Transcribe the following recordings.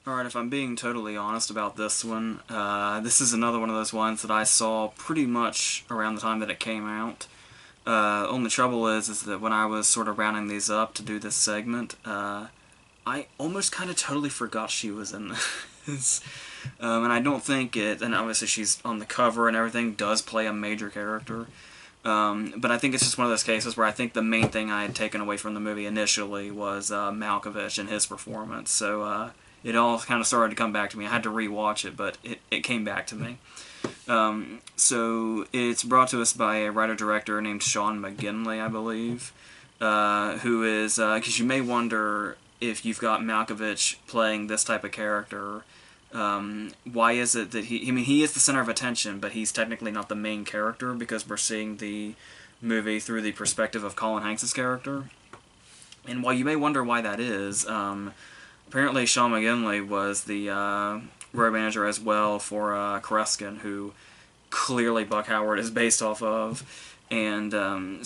Alright, if I'm being totally honest about this one, this is another one of those ones that I saw pretty much around the time that it came out. Only trouble is that when I was sort of rounding these up to do this segment, I almost kind of totally forgot she was in this. And I don't think it, and obviously she's on the cover and everything, does play a major character. But I think it's just one of those cases where I think the main thing I had taken away from the movie initially was Malkovich and his performance. So it all kind of started to come back to me. I had to rewatch it, but it came back to me. So it's brought to us by a writer-director named Sean McGinley, I believe, who is, because you may wonder if you've got Malkovich playing this type of character, why is it that I mean, he is the center of attention, but he's technically not the main character because we're seeing the movie through the perspective of Colin Hanks' character. And while you may wonder why that is, apparently Sean McGinley was the road manager as well for Kreskin, who clearly Buck Howard is based off of. And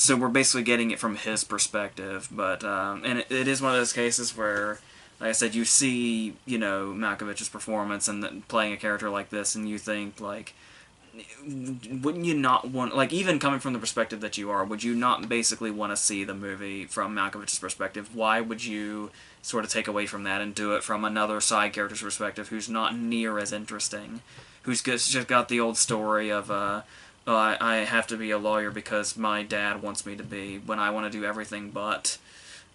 so we're basically getting it from his perspective. But and it is one of those cases where, like I said, you see, Malkovich's performance and playing a character like this, and you think, like, wouldn't you not want, like, even coming from the perspective that you are, would you not basically want to see the movie from Malkovich's perspective? Why would you sort of take away from that and do it from another side character's perspective who's not near as interesting, who's just got the old story of, I have to be a lawyer because my dad wants me to be, when I want to do everything but,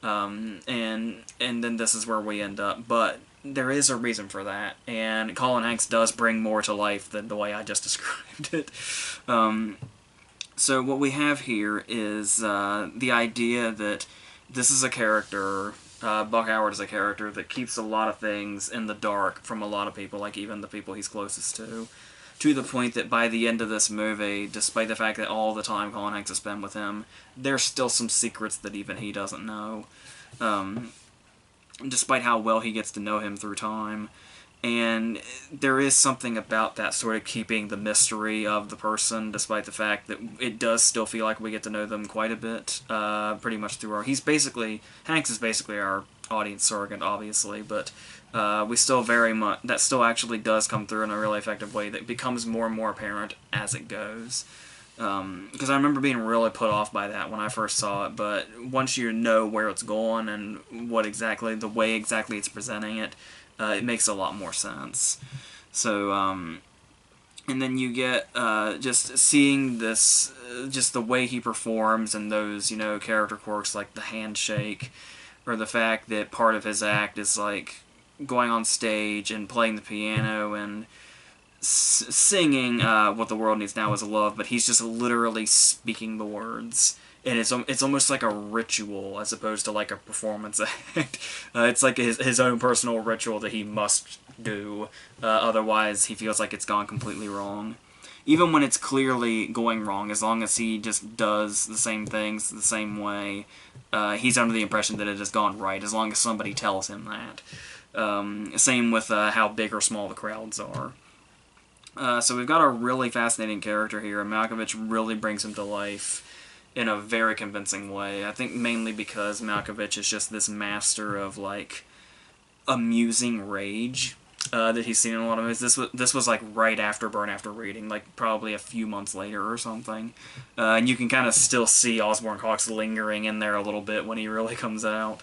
and then this is where we end up, but there is a reason for that, and Colin Hanks does bring more to life than the way I just described it. So what we have here is the idea that this is a character, Buck Howard is a character that keeps a lot of things in the dark from a lot of people, like even the people he's closest to the point that by the end of this movie, despite the fact that all the time Colin Hanks has spent with him, there's still some secrets that even he doesn't know. Despite how well he gets to know him through time. And there is something about that sort of keeping the mystery of the person, despite the fact that it does still feel like we get to know them quite a bit, pretty much through our... Hanks is basically our audience surrogate, obviously, but we still very much... That still actually does come through in a really effective way that becomes more and more apparent as it goes. Because I remember being really put off by that when I first saw it, but once you know where it's going and the way exactly it's presenting it, it makes a lot more sense. So, and then you get, just seeing this, just the way he performs and those, character quirks like the handshake, or the fact that part of his act is, like, going on stage and playing the piano and singing what the world needs now is love, but he's just literally speaking the words, and it's almost like a ritual as opposed to like a performance act. It's like his own personal ritual that he must do, otherwise he feels like it's gone completely wrong. Even when it's clearly going wrong, as long as he just does the same things the same way, he's under the impression that it has gone right, as long as somebody tells him that. Same with how big or small the crowds are. So we've got a really fascinating character here, and Malkovich really brings him to life in a very convincing way. I think mainly because Malkovich is just this master of, like, amusing rage that he's seen in a lot of movies. This was like right after Burn After Reading, like probably a few months later or something. And you can kind of still see Osborne Cox lingering in there a little bit when he really comes out.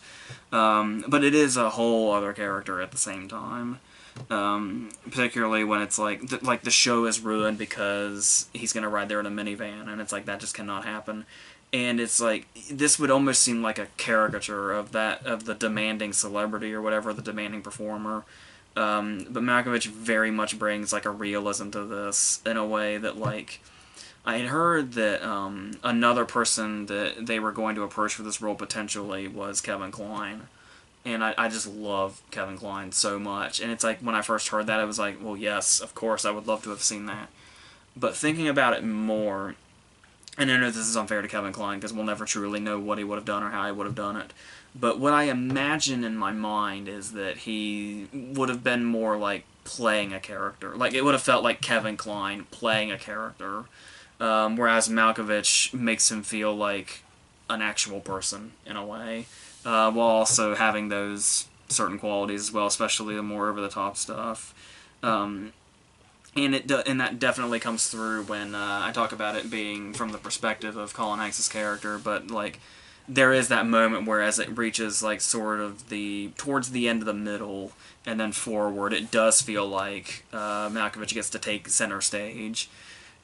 But it is a whole other character at the same time. Particularly when it's like the show is ruined because he's gonna ride there in a minivan, and it's like that just cannot happen. And it's like this would almost seem like a caricature of the demanding celebrity or whatever, the demanding performer. But Malkovich very much brings like a realism to this in a way that, like, I had heard that another person that they were going to approach for this role potentially was Kevin Kline. And I just love Kevin Kline so much. And it's like, when I first heard that, I was like, well, yes, of course, I would love to have seen that. But thinking about it more, and I know this is unfair to Kevin Kline, because we'll never truly know what he would have done or how he would have done it. But what I imagine in my mind is that he would have been more like playing a character. Like, it would have felt like Kevin Kline playing a character. Whereas Malkovich makes him feel like an actual person, in a way. While also having those certain qualities as well, especially the more over-the-top stuff. And that definitely comes through when I talk about it being from the perspective of Colin Hanks' character, but like there is that moment where as it reaches like sort of towards the end of the middle and then forward, it does feel like Malkovich gets to take center stage.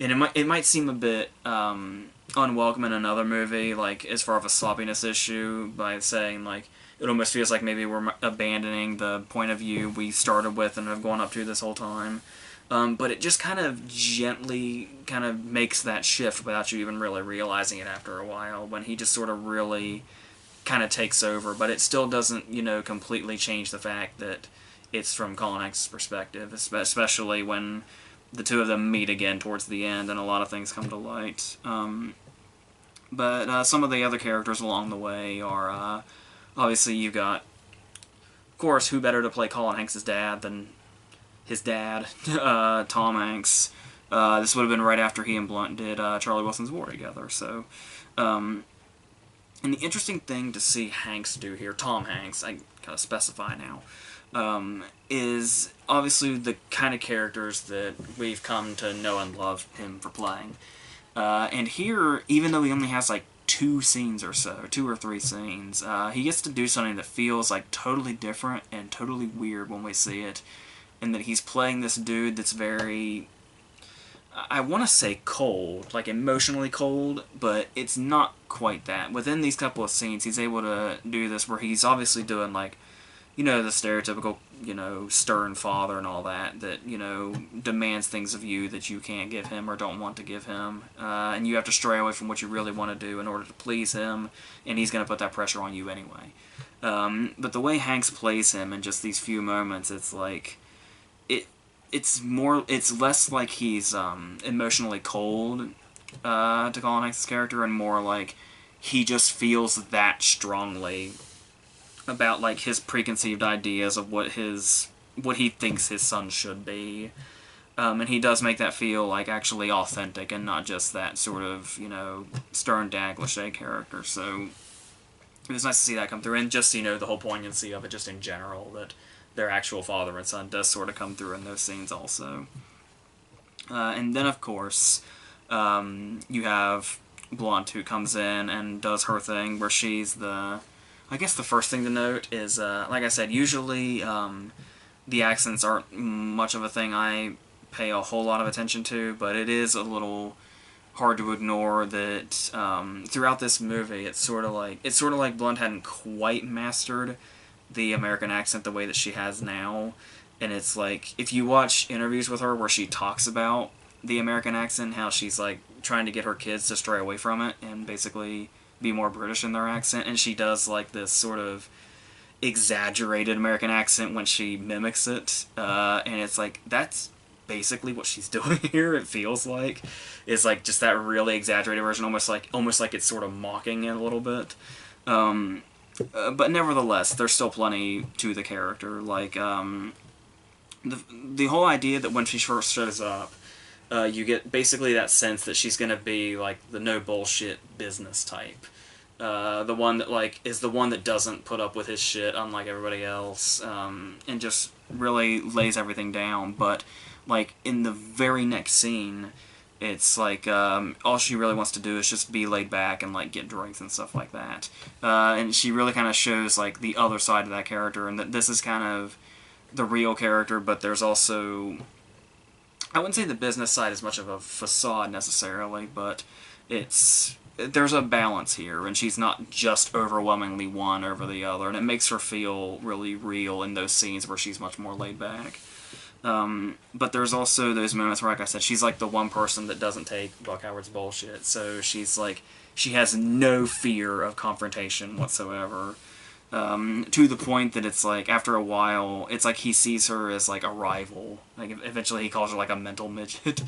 And it might seem a bit unwelcome in another movie, like as far as a sloppiness issue, by saying like it almost feels like maybe we're abandoning the point of view we started with and have gone up to this whole time. But it just kind of gently kind of makes that shift without you even really realizing it after a while, when he just sort of really kind of takes over. But it still doesn't, completely change the fact that it's from Colin Hanks' perspective, especially when the two of them meet again towards the end and a lot of things come to light. But some of the other characters along the way are, obviously you've got, of course, who better to play Colin Hanks' dad than his dad, Tom Hanks. This would have been right after he and Blunt did Charlie Wilson's War together. So, and the interesting thing to see Hanks do here, Tom Hanks, I gotta specify now, is obviously the kind of characters that we've come to know and love him for playing. And here, even though he only has like 2 scenes or so, 2 or 3 scenes, he gets to do something that feels like totally different and totally weird when we see it. And that he's playing this dude that's very, I want to say cold, like emotionally cold, but it's not quite that. Within these couple of scenes, he's able to do this where he's obviously doing like, the stereotypical, stern father and all that, demands things of you that you can't give him or don't want to give him. And you have to stray away from what you really want to do in order to please him, and he's going to put that pressure on you anyway. But the way Hanks plays him in just these few moments, it's like, it's less like he's emotionally cold to Colin Hanks' character, and more like he just feels that strongly about like his preconceived ideas of what he thinks his son should be, and he does make that feel like actually authentic and not just that sort of stern dad cliche character. So it was nice to see that come through, and just the whole poignancy of it just in general, that their actual father and son does sort of come through in those scenes also. And then, of course, you have Blunt, who comes in and does her thing, where she's I guess the first thing to note is, like I said, usually the accents aren't much of a thing I pay a whole lot of attention to, but it is a little hard to ignore that throughout this movie, it's sort of like Blunt hadn't quite mastered the American accent the way that she has now. And it's like, if you watch interviews with her where she talks about the American accent, how she's like trying to get her kids to stray away from it and basically be more British in their accent, and she does like this sort of exaggerated American accent when she mimics it, and it's like, that's basically what she's doing here. It feels like it's like just that really exaggerated version, almost like it's sort of mocking it a little bit. But nevertheless, there's still plenty to the character. Like, the whole idea that when she first shows up, you get basically that sense that she's going to be, like, the no-bullshit business type. The one that, like, is the one that doesn't put up with his shit, unlike everybody else, and just really lays everything down. But, like, in the very next scene, it's like, all she really wants to do is just be laid back and, like, get drinks and stuff like that. And she really kind of shows, like, the other side of that character, and that this is kind of the real character, but there's also, I wouldn't say the business side is much of a facade necessarily, but there's a balance here, and she's not just overwhelmingly one over the other, and it makes her feel really real in those scenes where she's much more laid back. But there's also those moments where, like I said, she's like the one person that doesn't take Buck Howard's bullshit. So she's like, she has no fear of confrontation whatsoever. To the point that it's like, after a while, it's like he sees her as like a rival. Like, eventually he calls her like a mental midget.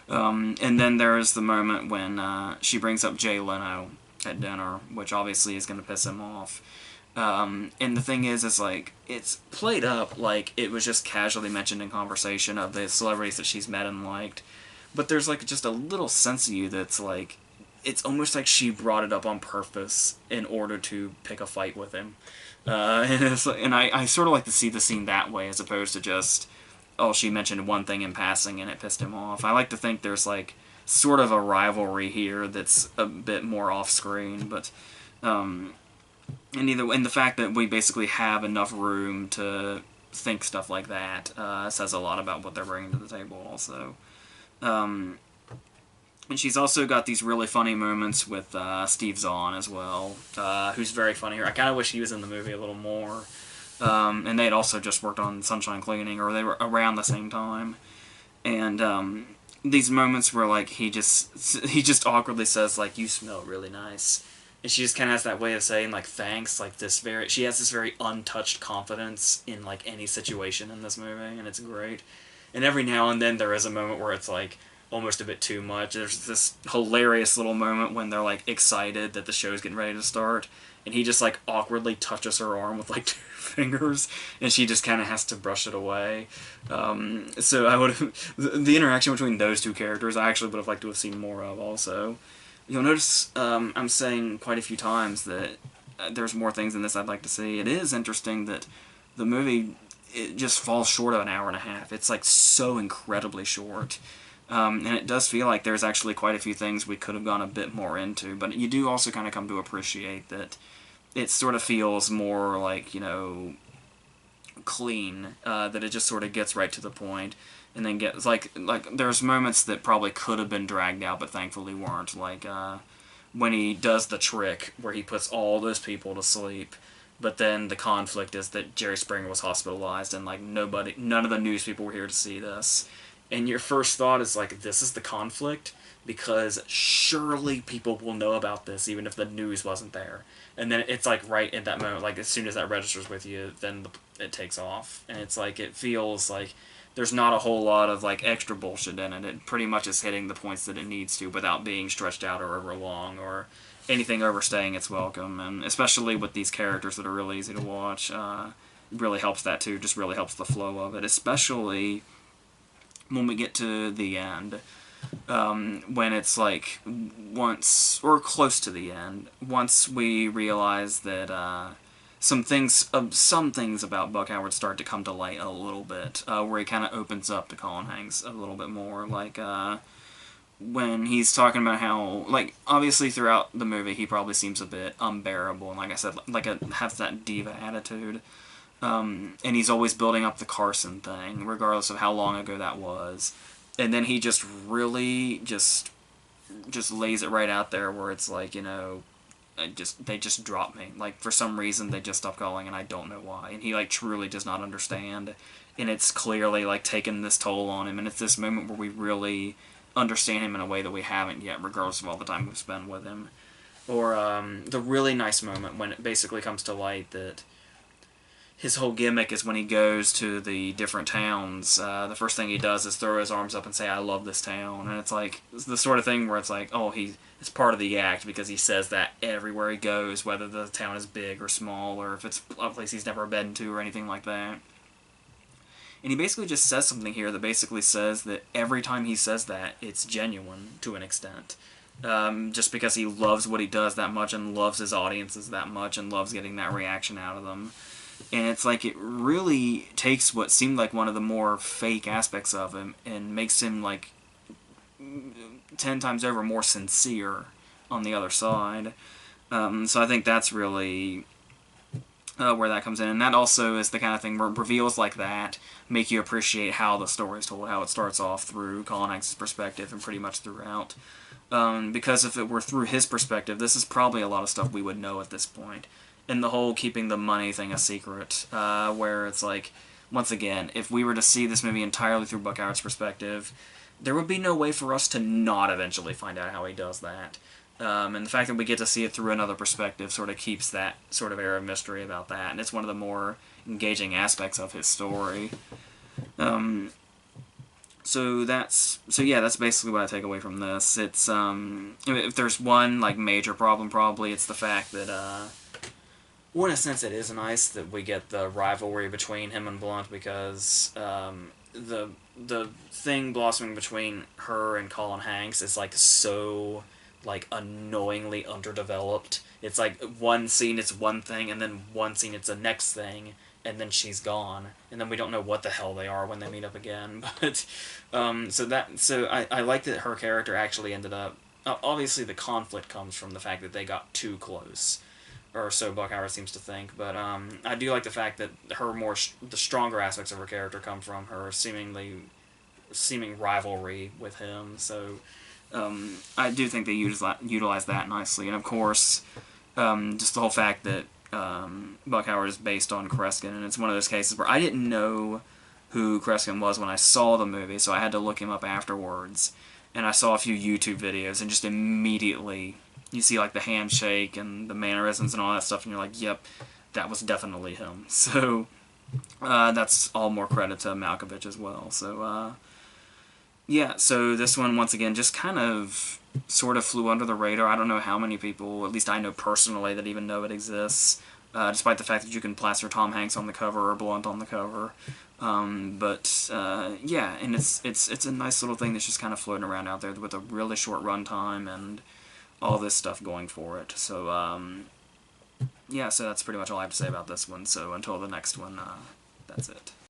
And then there's the moment when she brings up Jay Leno at dinner, which obviously is going to piss him off. And the thing is like, it's played up like it was just casually mentioned in conversation of the celebrities that she's met and liked. But there's like just a little sense of you that's like, it's almost like she brought it up on purpose in order to pick a fight with him. And I sort of like to see the scene that way as opposed to just, oh, she mentioned one thing in passing and it pissed him off. I like to think there's like sort of a rivalry here that's a bit more off screen, but and the fact that we basically have enough room to think stuff like that says a lot about what they're bringing to the table also. Um, and she's also got these really funny moments with Steve Zahn as well, who's very funny here. I kind of wish he was in the movie a little more. And they had also just worked on Sunshine Cleaning, or they were around the same time. And these moments where like he just awkwardly says like, "You smell really nice," and she just kind of has that way of saying like thanks, like she has this very untouched confidence in like any situation in this movie, and it's great. And every now and then there is a moment where it's like almost a bit too much. There's this hilarious little moment when they're like excited that the show's getting ready to start, and he just like awkwardly touches her arm with like two fingers, and she just kind of has to brush it away. So I would have the interaction between those two characters I actually would have liked to have seen more of also. You'll notice I'm saying quite a few times that there's more things in this I'd like to see. It is interesting that the movie, it just falls short of an hour and a half. It's like so incredibly short. And it does feel like there's actually quite a few things we could have gone a bit more into, but you do also kind of come to appreciate that it sort of feels more like, clean, that it just sort of gets right to the point, and then gets, like there's moments that probably could have been dragged out, but thankfully weren't, like, when he does the trick where he puts all those people to sleep, but then the conflict is that Jerry Springer was hospitalized, and, like, none of the news people were here to see this. And your first thought is like, this is the conflict? Because surely people will know about this even if the news wasn't there. And then it's like right at that moment, like as soon as that registers with you, then it takes off. And it's like, it feels like there's not a whole lot of like extra bullshit in it. It pretty much is hitting the points that it needs to without being stretched out or overlong or anything overstaying its welcome. And especially with these characters that are really easy to watch, really helps that too. Just really helps the flow of it, especially when we get to the end, when it's like once, or close to the end, once we realize that some things about Buck Howard start to come to light a little bit, where he kind of opens up to Colin Hanks a little bit more, like when he's talking about how, like, obviously throughout the movie he probably seems a bit unbearable, and like I said, like has that diva attitude. And he's always building up the Carson thing, regardless of how long ago that was. And then he just really just lays it right out there where it's like, they just drop me. Like, for some reason, they just stopped calling, and I don't know why. And he, like, truly does not understand. And it's clearly, like, taken this toll on him. And it's this moment where we really understand him in a way that we haven't yet, regardless of all the time we've spent with him. Or the really nice moment when it basically comes to light that his whole gimmick is when he goes to the different towns, the first thing he does is throw his arms up and say, "I love this town." And it's like, it's the sort of thing where it's like, oh, it's part of the act because he says that everywhere he goes, whether the town is big or small, or if it's a place he's never been to or anything like that. And he basically just says something here that basically says that every time he says that, it's genuine to an extent. Just because he loves what he does that much and loves his audiences that much and loves getting that reaction out of them. And it's like, it really takes what seemed like one of the more fake aspects of him and makes him, like, 10 times over more sincere on the other side. So I think that's really where that comes in. And that also is the kind of thing where reveals like that make you appreciate how the story's told, how it starts off through Colin Hanks' perspective and pretty much throughout. Because if it were through his perspective, this is probably a lot of stuff we would know at this point. And the whole keeping the money thing a secret, where it's like, once again, if we were to see this movie entirely through Buck Howard's perspective, there would be no way for us to not eventually find out how he does that. And the fact that we get to see it through another perspective sort of keeps that sort of air of mystery about that, and it's one of the more engaging aspects of his story. So yeah, that's basically what I take away from this. It's, if there's one, like, major problem, probably, it's the fact that, well, in a sense, it is nice that we get the rivalry between him and Blunt, because the thing blossoming between her and Colin Hanks is, like, so like annoyingly underdeveloped. It's like one scene it's one thing, and then one scene it's the next thing, and then she's gone, and then we don't know what the hell they are when they meet up again. But I like that her character actually ended up. Obviously, the conflict comes from the fact that they got too close, or so Buck Howard seems to think. But I do like the fact that the stronger aspects of her character come from her seeming rivalry with him. So I do think they utilize that nicely, and of course, just the whole fact that Buck Howard is based on Kreskin, and it's one of those cases where I didn't know who Kreskin was when I saw the movie, so I had to look him up afterwards, and I saw a few YouTube videos, and just immediately you see like the handshake and the mannerisms and all that stuff, and you're like, yep, that was definitely him. So that's all more credit to Malkovich as well. So yeah, so this one, once again, just kind of sort of flew under the radar. I don't know how many people, at least I know personally, that even know it exists, despite the fact that you can plaster Tom Hanks on the cover or Blunt on the cover. Yeah, and it's a nice little thing that's just kind of floating around out there with a really short runtime and all this stuff going for it. So, yeah, so that's pretty much all I have to say about this one. So until the next one, that's it.